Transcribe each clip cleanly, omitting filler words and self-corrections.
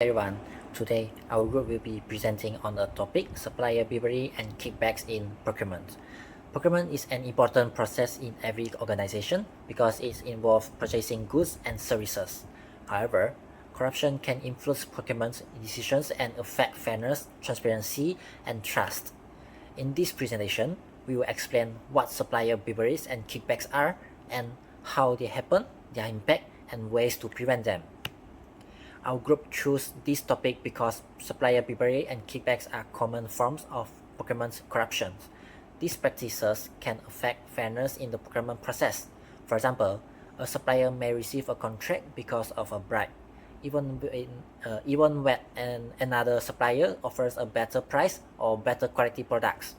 Everyone, today our group will be presenting on the topic supplier bribery and kickbacks in procurement. Procurement is an important process in every organization because it involves purchasing goods and services. However, corruption can influence procurement decisions and affect fairness, transparency, and trust. In this presentation, we will explain what supplier briberies and kickbacks are and how they happen, their impact, and ways to prevent them. Our group chose this topic because supplier bribery and kickbacks are common forms of procurement corruption. These practices can affect fairness in the procurement process. For example, a supplier may receive a contract because of a bribe, even when another supplier offers a better price or better quality products.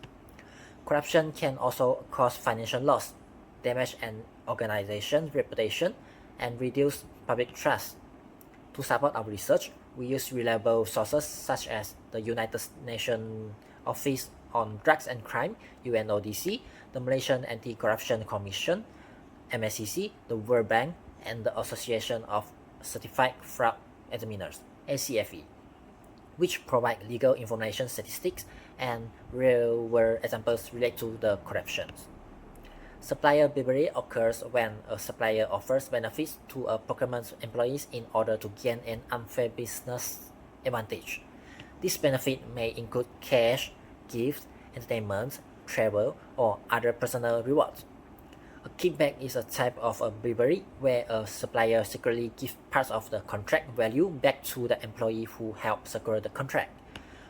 Corruption can also cause financial loss, damage an organization's reputation, and reduce public trust. To support our research, we use reliable sources such as the United Nations Office on Drugs and Crime (UNODC), the Malaysian Anti-Corruption Commission (MACC), the World Bank, and the Association of Certified Fraud Examiners (ACFE), which provide legal information, statistics, and real-world examples related to the corruptions. Supplier bribery occurs when a supplier offers benefits to a procurement employees in order to gain an unfair business advantage. This benefit may include cash, gifts, entertainment, travel, or other personal rewards. A kickback is a type of a bribery where a supplier secretly gives parts of the contract value back to the employee who helped secure the contract.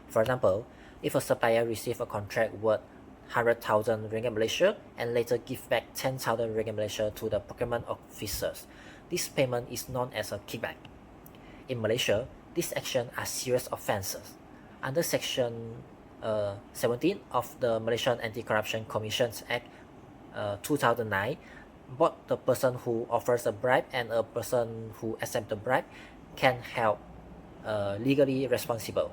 For example, if a supplier receives a contract worth 100,000 ringgit Malaysia and later give back 10,000 ringgit Malaysia to the procurement officers, this payment is known as a kickback. In Malaysia, these actions are serious offences. Under Section 17 of the Malaysian Anti-Corruption Commissions Act 2009, both the person who offers a bribe and a person who accepts the bribe can held legally responsible.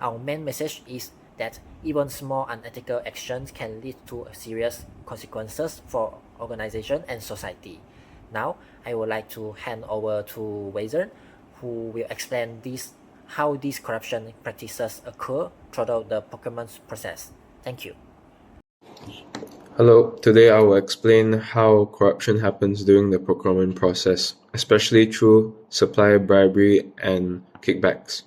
Our main message is that even small unethical actions can lead to serious consequences for organization and society. Now, I would like to hand over to Weiser, who will explain how these corruption practices occur throughout the procurement process. Thank you. Hello, today I will explain how corruption happens during the procurement process, especially through supplier bribery and kickbacks.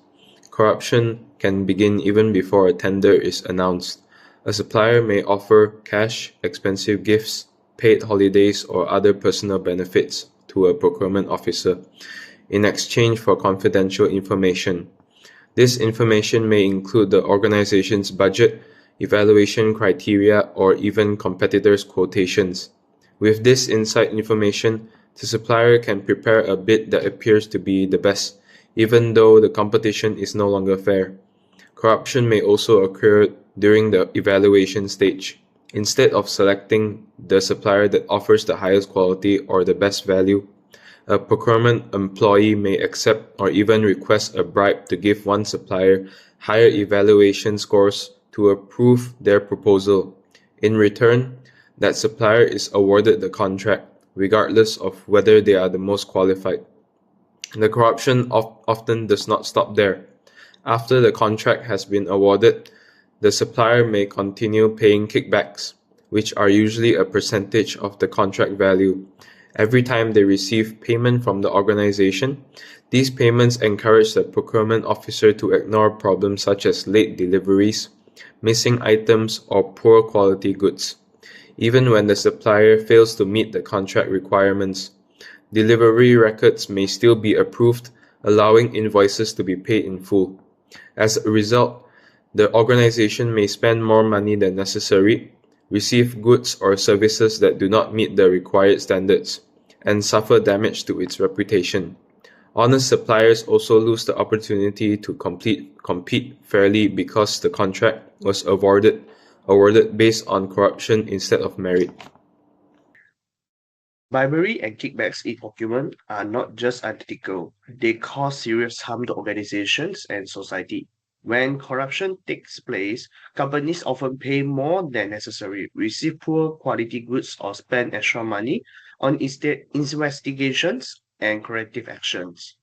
Corruption can begin even before a tender is announced. A supplier may offer cash, expensive gifts, paid holidays, or other personal benefits to a procurement officer in exchange for confidential information. This information may include the organization's budget, evaluation criteria, or even competitors' quotations. With this inside information, the supplier can prepare a bid that appears to be the best, even though the competition is no longer fair. Corruption may also occur during the evaluation stage. Instead of selecting the supplier that offers the highest quality or the best value, a procurement employee may accept or even request a bribe to give one supplier higher evaluation scores to approve their proposal. In return, that supplier is awarded the contract, regardless of whether they are the most qualified. The corruption often does not stop there. After the contract has been awarded, the supplier may continue paying kickbacks, which are usually a percentage of the contract value. Every time they receive payment from the organization, these payments encourage the procurement officer to ignore problems such as late deliveries, missing items, or poor quality goods. Even when the supplier fails to meet the contract requirements, delivery records may still be approved, allowing invoices to be paid in full. As a result, the organization may spend more money than necessary, receive goods or services that do not meet the required standards, and suffer damage to its reputation. Honest suppliers also lose the opportunity to compete fairly because the contract was awarded based on corruption instead of merit. Bribery and kickbacks in procurement are not just unethical, they cause serious harm to organizations and society. When corruption takes place, companies often pay more than necessary, receive poor quality goods, or spend extra money on investigations and corrective actions.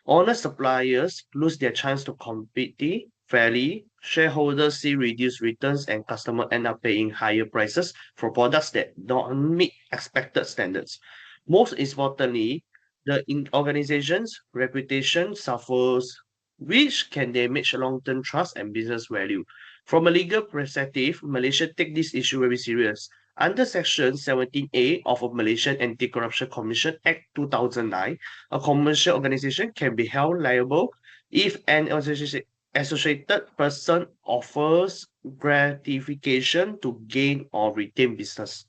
Honest suppliers lose their chance to compete fairly, shareholders see reduced returns, and customers end up paying higher prices for products that don't meet expected standards. Most importantly, the organization's reputation suffers, which can damage long-term trust and business value. From a legal perspective, Malaysia take this issue very serious. Under Section 17A of the Malaysian Anti-Corruption Commission Act 2009, a commercial organization can be held liable if an associated person offers gratification to gain or retain business.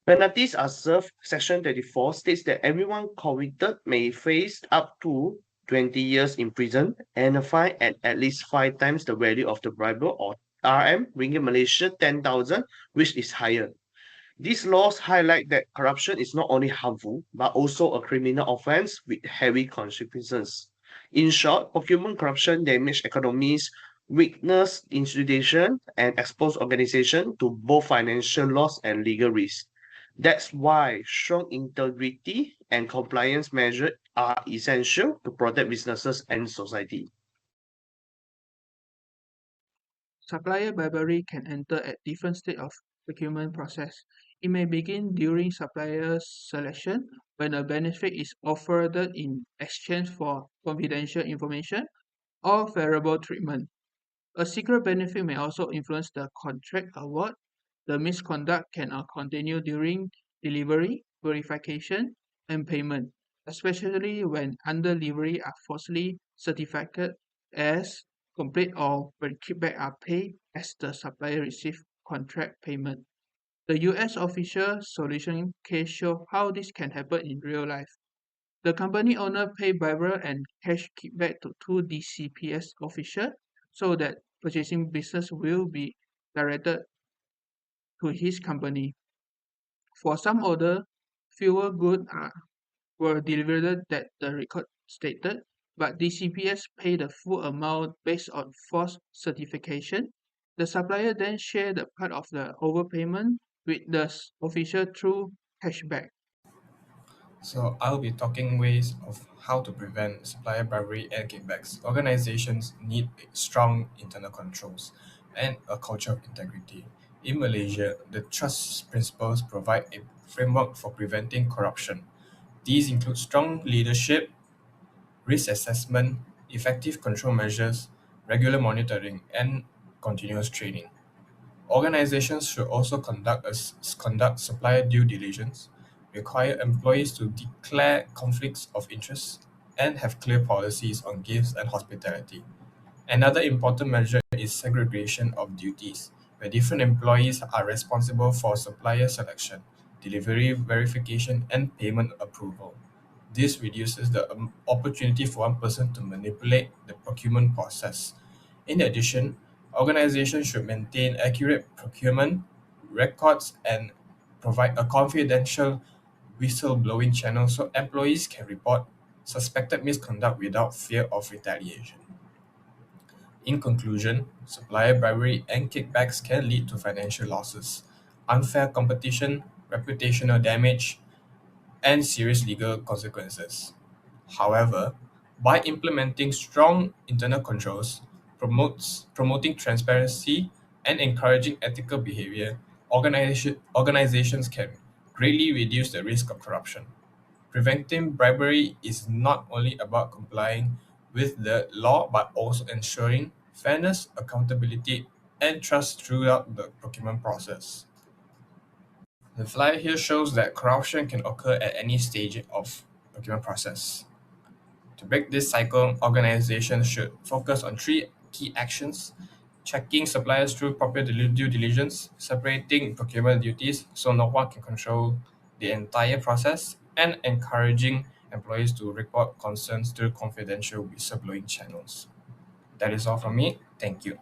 Penalties are served. Section 34 states that everyone convicted may face up to 20 years in prison and a fine at least five times the value of the bribe or RM, ringgit Malaysia 10,000, which is higher. These laws highlight that corruption is not only harmful, but also a criminal offense with heavy consequences. In short, procurement corruption damage economies, weakness institutions, and expose organizations to both financial loss and legal risk. That's why strong integrity and compliance measures are essential to protect businesses and society. Supplier bribery can enter at different stages of procurement process. It may begin during supplier selection when a benefit is offered in exchange for confidential information or favorable treatment. A secret benefit may also influence the contract award. The misconduct can continue during delivery, verification, and payment, especially when under-delivery are falsely certified as complete or when kickbacks are paid as the supplier receives contract payment. The US official solution case show how this can happen in real life. The company owner paid bribery and cash kickback to two DCPS officials so that purchasing business will be directed to his company. For some order, fewer goods were delivered than the record stated, but DCPS paid the full amount based on false certification. The supplier then shared the part of the overpayment with the official through cashback. So I'll be talking ways of how to prevent supplier bribery and kickbacks. Organizations need strong internal controls and a culture of integrity. In Malaysia, the trust principles provide a framework for preventing corruption. These include strong leadership, risk assessment, effective control measures, regular monitoring, and continuous training. Organizations should also conduct supplier due diligence, require employees to declare conflicts of interest, and have clear policies on gifts and hospitality. Another important measure is segregation of duties, where different employees are responsible for supplier selection, delivery verification, and payment approval. This reduces the opportunity for one person to manipulate the procurement process. In addition, organizations should maintain accurate procurement records and provide a confidential whistleblowing channel so employees can report suspected misconduct without fear of retaliation. In conclusion, supplier bribery and kickbacks can lead to financial losses, unfair competition, reputational damage, and serious legal consequences. However, by implementing strong internal controls, promoting transparency, and encouraging ethical behavior, organizations can greatly reduce the risk of corruption. Preventing bribery is not only about complying with the law but also ensuring fairness, accountability, and trust throughout the procurement process. The flyer here shows that corruption can occur at any stage of procurement process. To break this cycle, organizations should focus on three key actions: checking suppliers through proper due diligence, separating procurement duties so no one can control the entire process, and encouraging employees to report concerns through confidential whistleblowing channels. That is all from me. Thank you.